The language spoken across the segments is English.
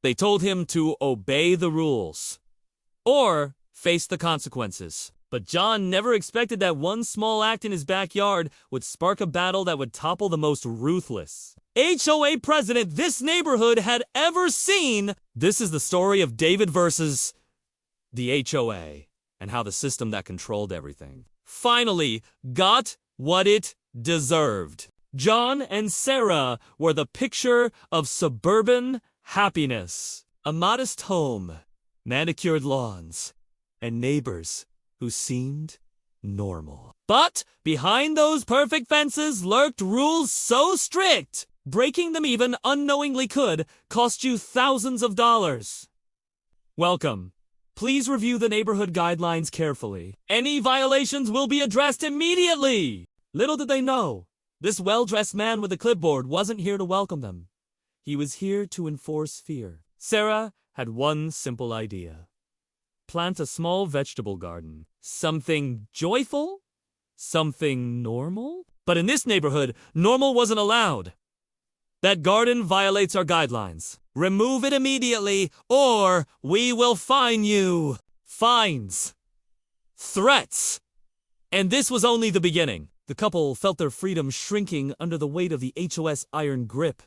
They told him to obey the rules or face the consequences. But John never expected that one small act in his backyard would spark a battle that would topple the most ruthless HOA president this neighborhood had ever seen. This is the story of David versus the HOA and how the system that controlled everything finally got what it deserved. John and Sarah were the picture of suburban happiness. A modest home, manicured lawns, and neighbors who seemed normal. But behind those perfect fences lurked rules so strict, breaking them even unknowingly could cost you thousands of dollars. Welcome. Please review the neighborhood guidelines carefully. Any violations will be addressed immediately. Little did they know, this well-dressed man with a clipboard wasn't here to welcome them. He was here to enforce fear. Sarah had one simple idea. Plant a small vegetable garden. Something joyful? Something normal? But in this neighborhood, normal wasn't allowed. That garden violates our guidelines. Remove it immediately, or we will fine you. Fines. Threats. And this was only the beginning. The couple felt their freedom shrinking under the weight of the HOS iron grip.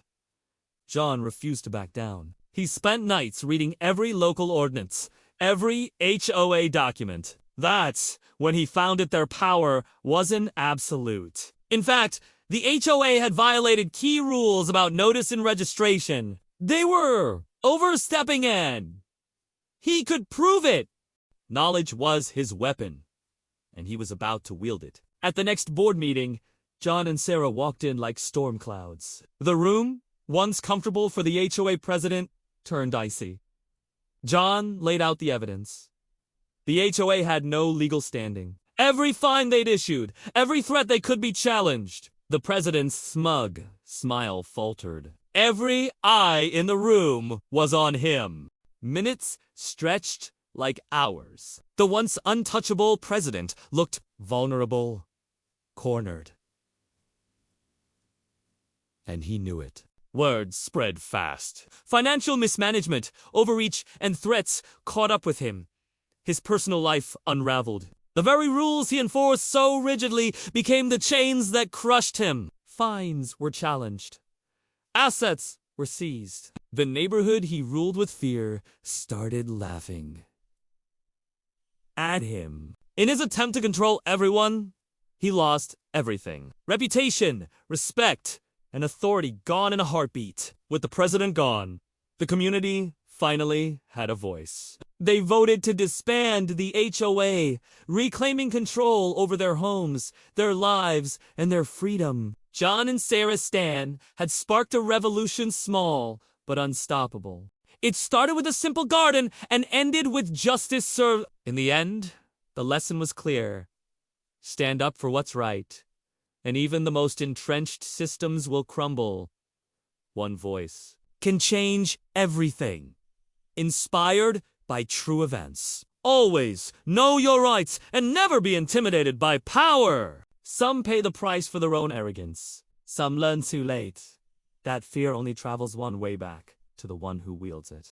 John refused to back down. He spent nights reading every local ordinance, every HOA document. That's when he found that their power wasn't absolute. In fact, the HOA had violated key rules about notice and registration. They were overstepping and he could prove it. Knowledge was his weapon, and he was about to wield it. At the next board meeting, John and Sarah walked in like storm clouds. The room, once comfortable for the HOA president, turned icy. John laid out the evidence. The HOA had no legal standing. Every fine they'd issued, every threat they could be challenged. The president's smug smile faltered. Every eye in the room was on him. Minutes stretched like hours. The once untouchable president looked vulnerable, cornered. And he knew it. Words spread fast. Financial mismanagement, overreach, and threats caught up with him. His personal life unraveled. The very rules he enforced so rigidly became the chains that crushed him. Fines were challenged. Assets were seized. The neighborhood he ruled with fear started laughing at him. In his attempt to control everyone, he lost everything. Reputation, respect, and authority gone in a heartbeat. With the president gone, the community finally had a voice. They voted to disband the HOA, reclaiming control over their homes, their lives, and their freedom. John and Sarah's stand had sparked a revolution small but unstoppable. It started with a simple garden and ended with justice served. In the end, the lesson was clear. Stand up for what's right, and even the most entrenched systems will crumble. One voice can change everything. Inspired by true events. Always know your rights and never be intimidated by power. Some pay the price for their own arrogance. Some learn too late. That fear only travels one way back to the one who wields it.